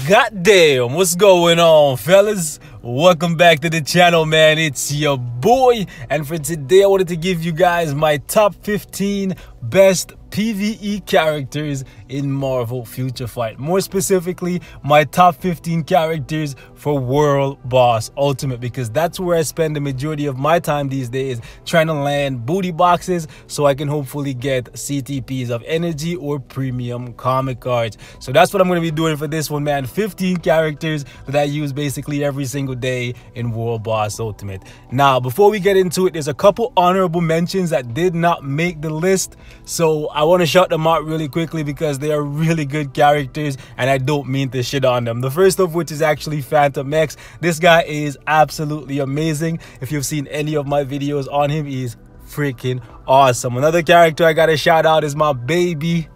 Goddamn, what's going on, fellas? Welcome back to the channel, man. It's your boy, and for today I wanted to give you guys my top 15 best PVE characters in Marvel Future Fight. More specifically, my top 15 characters for World Boss Ultimate, because that's where I spend the majority of my time these days, trying to land booty boxes so I can hopefully get CTPs of energy or premium comic cards. So that's what I'm going to be doing for this one, man. 15 characters that I use basically every single day in World Boss Ultimate. Now, before we get into it, there's a couple honorable mentions that did not make the list, so I want to shout them out really quickly because they are really good characters and I don't mean to shit on them. The first of which is actually Phantom X. This guy is absolutely amazing. If you've seen any of my videos on him, he's freaking awesome. Another character I gotta shout out is my baby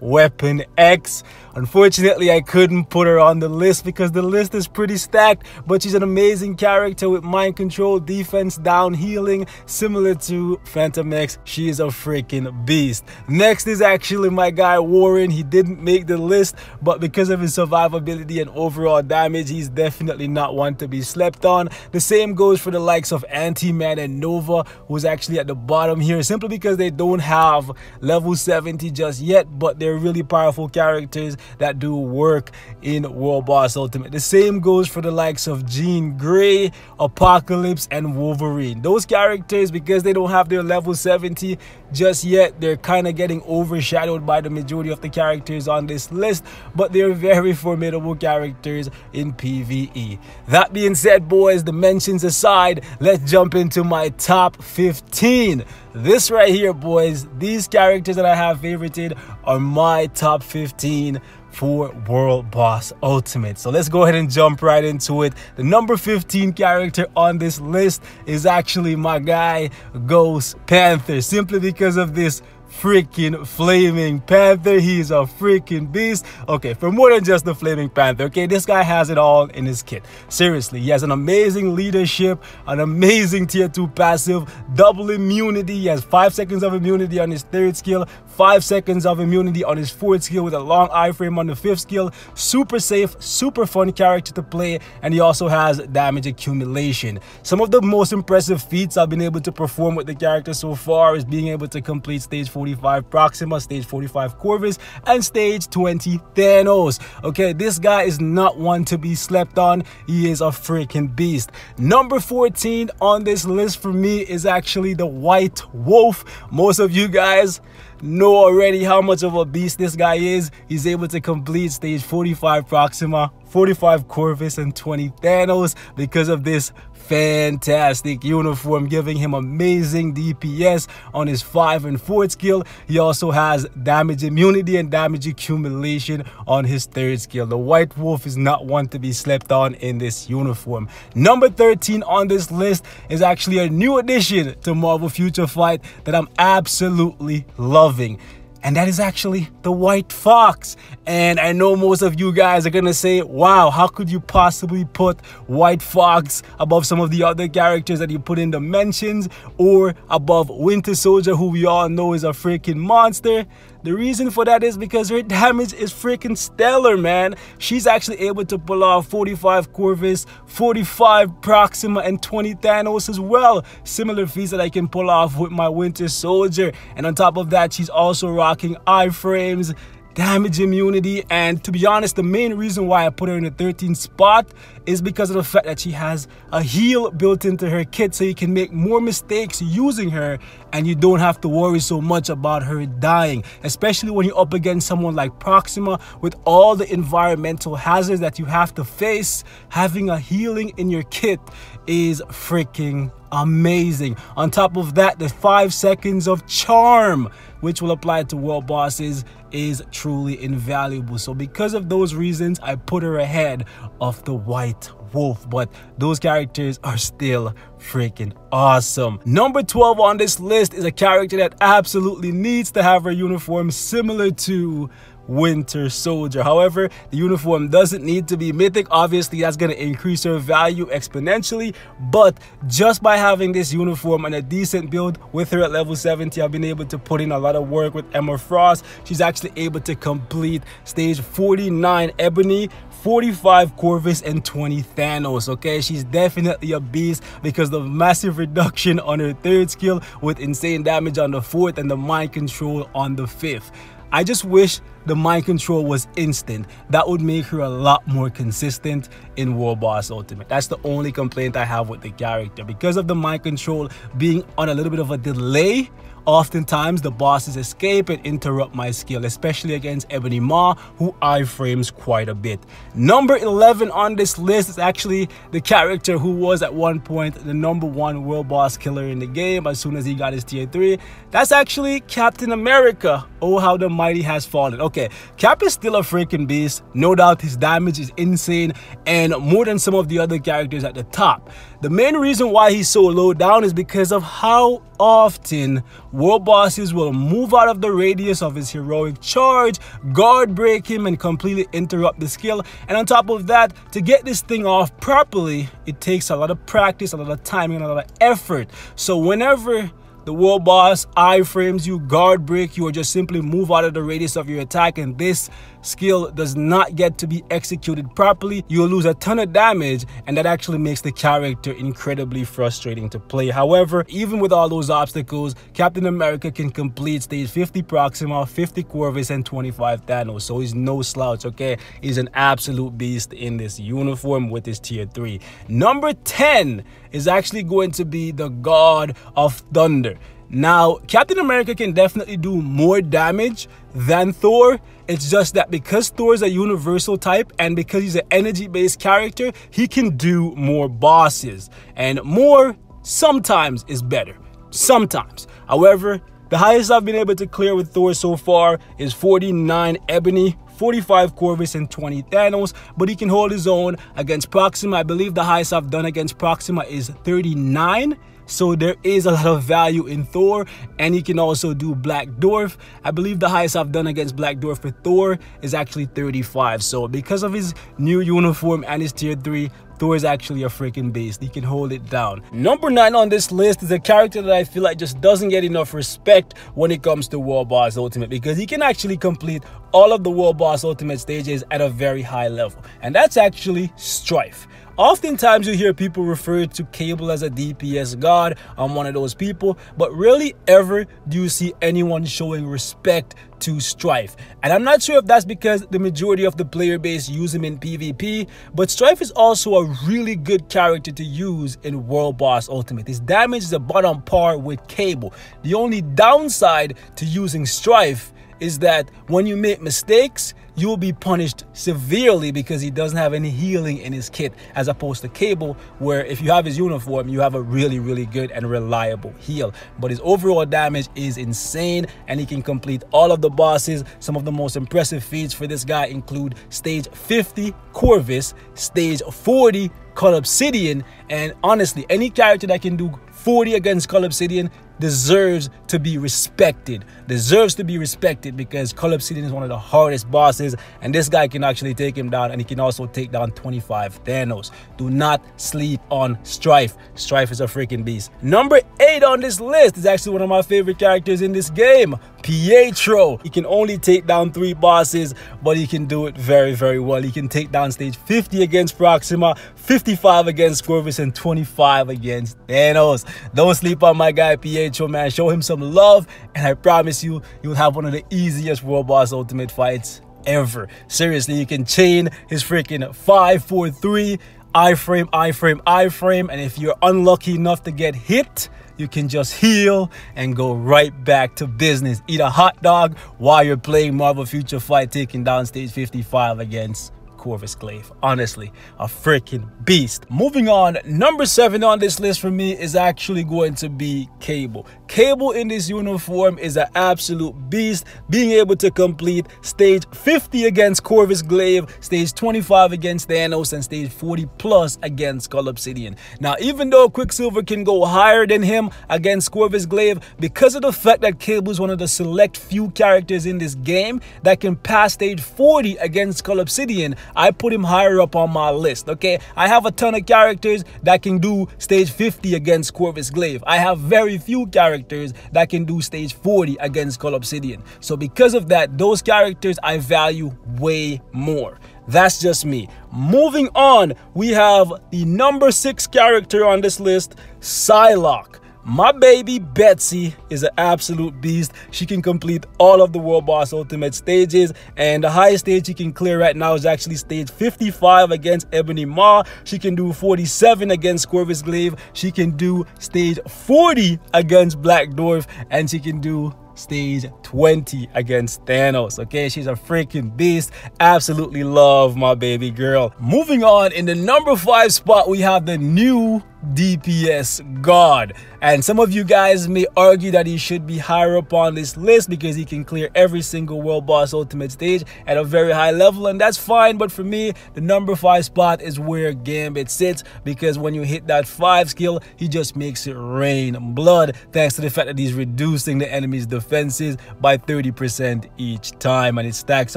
Weapon X. Unfortunately, I couldn't put her on the list because the list is pretty stacked, but she's an amazing character with mind control, defense, down, healing, similar to Phantom X. She is a freaking beast. Next is actually my guy Warren. He didn't make the list, but because of his survivability and overall damage, he's definitely not one to be slept on. The same goes for the likes of Anti-Man and Nova, who's actually at the bottom here, simply because they don't have level 70 just yet, but they're really powerful characters that do work in World Boss Ultimate. The same goes for the likes of Jean Grey, Apocalypse, and Wolverine. Those characters, because they don't have their level 70 just yet, they're kind of getting overshadowed by the majority of the characters on this list, but they're very formidable characters in PvE. That being said, boys, the mentions aside, let's jump into my top 15. This right here, boys, these characters that I have favorited are my top 15 for World Boss Ultimate. So let's go ahead and jump right into it. The number 15 character on this list is actually my guy Ghost Panther, simply because of this freaking flaming panther. He is a freaking beast. Okay, for more than just the flaming panther, okay, this guy has it all in his kit. Seriously, he has an amazing leadership, an amazing tier 2 passive, double immunity. He has 5 seconds of immunity on his 3rd skill, 5 seconds of immunity on his 4th skill with a long iframe on the 5th skill. Super safe, super fun character to play, and he also has damage accumulation. Some of the most impressive feats I've been able to perform with the character so far is being able to complete stage 45 Proxima, stage 45 Corvus, and stage 20 Thanos. Okay, this guy is not one to be slept on. He is a freaking beast. Number 14 on this list for me is actually the White Wolf. Most of you guys know already how much of a beast this guy is. He's able to complete stage 45 Proxima, 45 Corvus, and 20 Thanos because of this fantastic uniform, giving him amazing DPS on his 5th and 4th skill. He also has damage immunity and damage accumulation on his 3rd skill. The White Wolf is not one to be slept on in this uniform. Number 13 on this list is actually a new addition to Marvel Future Fight that I'm absolutely loving, and that is actually the White Fox. And I know most of you guys are gonna say, wow, how could you possibly put White Fox above some of the other characters that you put in the mentions, or above Winter Soldier, who we all know is a freaking monster? The reason for that is because her damage is freaking stellar, man. She's actually able to pull off 45 Corvus, 45 Proxima, and 20 Thanos as well. Similar feats that I can pull off with my Winter Soldier. And on top of that, she's also rocking iframes, damage immunity, and to be honest, the main reason why I put her in the 13th spot is because of the fact that she has a heal built into her kit, so you can make more mistakes using her and you don't have to worry so much about her dying, especially when you're up against someone like Proxima with all the environmental hazards that you have to face. Having a healing in your kit is freaking amazing. On top of that, the 5 seconds of charm, which will apply to world bosses, is truly invaluable. So because of those reasons, I put her ahead of the White Wolf, but those characters are still freaking awesome. Number 12 on this list is a character that absolutely needs to have her uniform similar to Winter Soldier. However, the uniform doesn't need to be mythic. Obviously, that's going to increase her value exponentially, but just by having this uniform and a decent build with her at level 70, I've been able to put in a lot of work with Emma Frost. She's actually able to complete stage 49 Ebony, 45 Corvus, and 20 Thanos. Okay, she's definitely a beast because of the massive reduction on her 3rd skill with insane damage on the 4th and the mind control on the 5th. I just wish the mind control was instant. That would make her a lot more consistent in World Boss Ultimate. That's the only complaint I have with the character. Because of the mind control being on a little bit of a delay, oftentimes the bosses escape and interrupt my skill, especially against Ebony Maw, who iframes quite a bit. Number 11 on this list is actually the character who was at one point the #1 world boss killer in the game as soon as he got his tier 3. That's actually Captain America. Oh, how the mighty has fallen. Okay, Cap is still a freaking beast. No doubt his damage is insane and more than some of the other characters at the top. The main reason why he's so low down is because of how often world bosses will move out of the radius of his heroic charge, guard break him, and completely interrupt the skill. And on top of that, to get this thing off properly, it takes a lot of practice, a lot of timing, and a lot of effort. So whenever the world boss iframes you, guard break you, or just simply move out of the radius of your attack, and this skill does not get to be executed properly, you'll lose a ton of damage, and that actually makes the character incredibly frustrating to play. However, even with all those obstacles, Captain America can complete stage 50 Proxima, 50 Corvus, and 25 Thanos, so he's no slouch. Okay, he's an absolute beast in this uniform with his tier 3. Number 10 is actually going to be the God of Thunder. Now, Captain America can definitely do more damage than Thor. It's just that because Thor is a universal type and because he's an energy-based character, he can do more bosses. And more sometimes is better. Sometimes. However, the highest I've been able to clear with Thor so far is 49 Ebony, 45 Corvus, and 20 Thanos, but he can hold his own against Proxima. I believe the highest I've done against Proxima is 39. So there is a lot of value in Thor, and he can also do Black Dwarf. I believe the highest I've done against Black Dwarf for Thor is actually 35. So because of his new uniform and his tier 3, Thor is actually a freaking beast. He can hold it down. Number 9 on this list is a character that I feel like just doesn't get enough respect when it comes to World Boss Ultimate, because he can actually complete all of the World Boss Ultimate stages at a very high level, and that's actually Strife. Oftentimes you hear people refer to Cable as a DPS god. I'm one of those people, but rarely ever do you see anyone showing respect to Strife. And I'm not sure if that's because the majority of the player base use him in PvP, but Strife is also a really good character to use in World Boss Ultimate. His damage is about on par with Cable. The only downside to using Strife is that when you make mistakes, you will be punished severely because he doesn't have any healing in his kit, as opposed to Cable, where if you have his uniform, you have a really good and reliable heal. But his overall damage is insane, and he can complete all of the bosses. Some of the most impressive feats for this guy include stage 50 Corvus, stage 40 Cull Obsidian, and honestly, any character that can do 40 against Cull Obsidian deserves to be respected. Because Cull Obsidian is one of the hardest bosses, and this guy can actually take him down, and he can also take down 25 Thanos. Do not sleep on Strife. Strife is a freaking beast. Number 8 on this list is actually one of my favorite characters in this game, Pietro. He can only take down 3 bosses, but he can do it very well. He can take down stage 50 against Proxima, 55 against Corvus, and 25 against Thanos. Don't sleep on my guy Pietro, man. Show him some love, and I promise you, you'll have one of the easiest World Boss Ultimate fights ever. Seriously, you can chain his freaking 5-4-3 iframe, and if you're unlucky enough to get hit, you can just heal and go right back to business. Eat a hot dog while you're playing Marvel Future Fight, taking down stage 55 against Corvus Glaive. Honestly, a freaking beast. Moving on, number 7 on this list for me is actually going to be Cable. Cable in this uniform is an absolute beast, being able to complete stage 50 against Corvus Glaive, stage 25 against Thanos, and stage 40 plus against Cull Obsidian. Now, even though Quicksilver can go higher than him against Corvus Glaive, because of the fact that Cable is one of the select few characters in this game that can pass stage 40 against Cull Obsidian, I put him higher up on my list. Okay, I have a ton of characters that can do stage 50 against Corvus Glaive. I have very few characters that can do stage 40 against Cull Obsidian. So because of that, those characters I value way more. That's just me. Moving on, we have the number 6 character on this list, Psylocke. My baby Betsy is an absolute beast. She can complete all of the World Boss Ultimate stages, and the highest stage she can clear right now is actually stage 55 against Ebony Maw. She can do 47 against Corvus Glaive. She can do stage 40 against Black Dwarf, and she can do stage 20 against Thanos. Okay, she's a freaking beast. Absolutely love my baby girl. Moving on, in the number 5 spot, we have the new DPS god, and some of you guys may argue that he should be higher up on this list because he can clear every single World Boss Ultimate stage at a very high level, and that's fine. But for me, the number 5 spot is where Gambit sits, because when you hit that 5 skill, he just makes it rain blood, thanks to the fact that he's reducing the enemy's defenses by 30% each time, and it stacks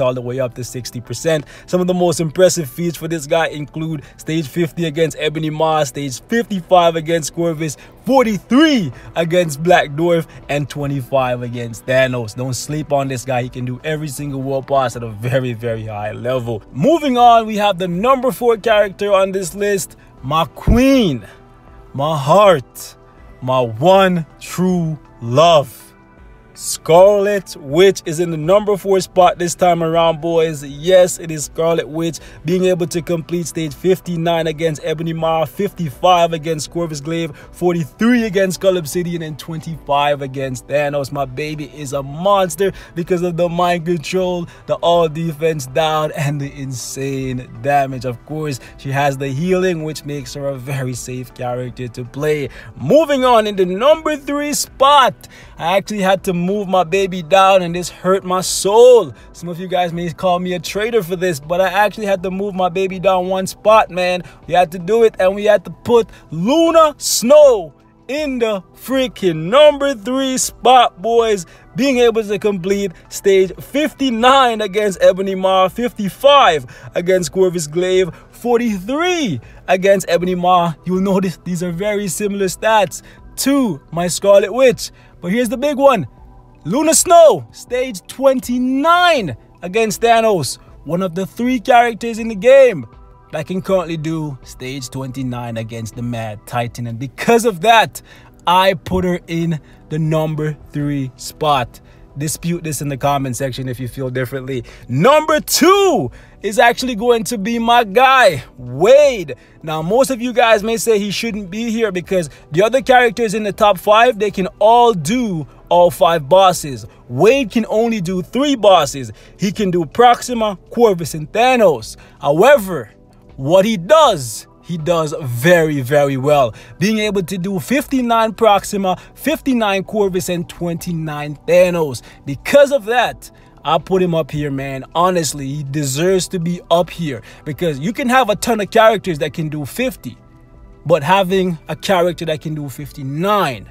all the way up to 60%. Some of the most impressive feats for this guy include stage 50 against Ebony Maw, stage 55 against Corvus, 43 against Black Dwarf, and 25 against Thanos. Don't sleep on this guy. He can do every single world boss at a very, very high level. Moving on, we have the number 4 character on this list, my queen, my heart, my one true love. Scarlet Witch is in the number 4 spot this time around, boys. Yes, it is Scarlet Witch, being able to complete stage 59 against Ebony Maw, 55 against Corvus Glaive, 43 against Skull Obsidian, and 25 against Thanos. My baby is a monster because of the mind control, the all defense down, and the insane damage. Of course, she has the healing, which makes her a very safe character to play. Moving on, in the number 3 spot, I actually had to move my baby down, and this hurt my soul. Some of you guys may call me a traitor for this, but I actually had to move my baby down 1 spot, man. We had to do it, and we had to put Luna Snow in the freaking number 3 spot, boys, being able to complete stage 59 against Ebony Maw, 55 against Corvus Glaive, 43 against Ebony Maw. You'll notice these are very similar stats to my Scarlet Witch, but here's the big one. Luna Snow, stage 29 against Thanos, one of the 3 characters in the game that can currently do stage 29 against the Mad Titan, and because of that, I put her in the number 3 spot. Dispute this in the comment section if you feel differently. Number 2 is actually going to be my guy, Wade. Now, most of you guys may say he shouldn't be here because the other characters in the top 5, they can all do all 5 bosses. Wade can only do 3 bosses. He can do Proxima, Corvus, and Thanos. However, what he does very, very well, being able to do 59 Proxima, 59 Corvus, and 29 Thanos. Because of that, I put him up here, man. Honestly, he deserves to be up here because you can have a ton of characters that can do 50, but having a character that can do 59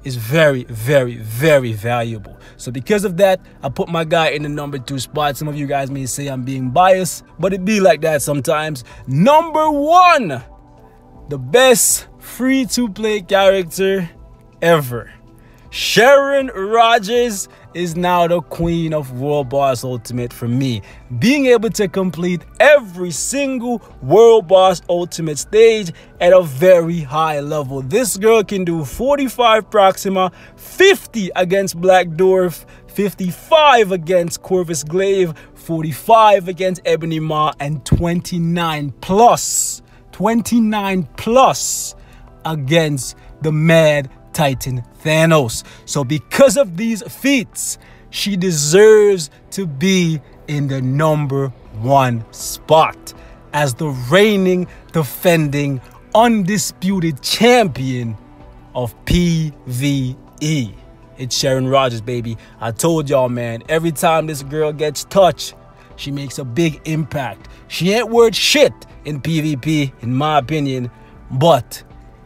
is very, very, very valuable. So because of that, I put my guy in the number 2 spot. Some of you guys may say I'm being biased, but it be like that sometimes. Number 1, the best free-to-play character ever. Sharon Rogers is now the queen of World Boss Ultimate for me, being able to complete every single World Boss Ultimate stage at a very high level. This girl can do 45 Proxima, 50 against Black Dwarf, 55 against Corvus Glaive, 45 against Ebony Maw, and 29 plus against the Mad Titan Thanos. So because of these feats, she deserves to be in the number 1 spot as the reigning, defending, undisputed champion of PVE. It's Sharon Rogers, baby. I told y'all, man, every time this girl gets touched, she makes a big impact. She ain't worth shit in PvP, in my opinion, but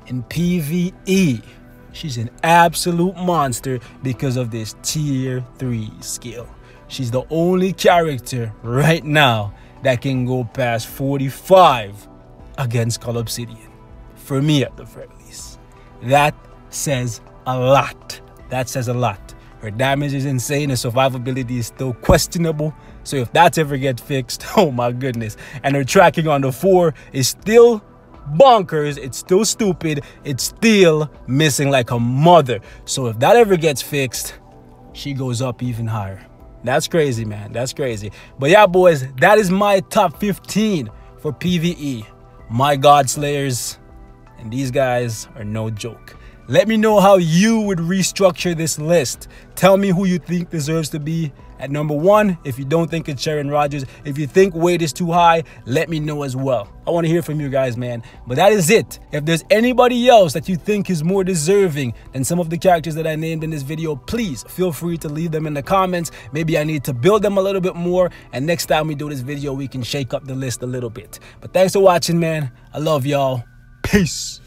in PVE, she's an absolute monster because of this tier 3 skill. She's the only character right now that can go past 45 against Skull Obsidian. For me, at the very least. That says a lot. That says a lot. Her damage is insane. Her survivability is still questionable. So if that ever gets fixed, oh my goodness. And her tracking on the 4 is still bonkers. It's still stupid. It's still missing like a mother. So if that ever gets fixed, she goes up even higher. That's crazy, man. That's crazy. But yeah, boys, that is my top 15 for PvE. My God Slayers. And these guys are no joke. Let me know how you would restructure this list. Tell me who you think deserves to be at number 1. If you don't think it's Sharon Rogers, if you think Wade is too high, let me know as well. I want to hear from you guys, man. But that is it. If there's anybody else that you think is more deserving than some of the characters that I named in this video, please feel free to leave them in the comments. Maybe I need to build them a little bit more. And next time we do this video, we can shake up the list a little bit. But thanks for watching, man. I love y'all. Peace.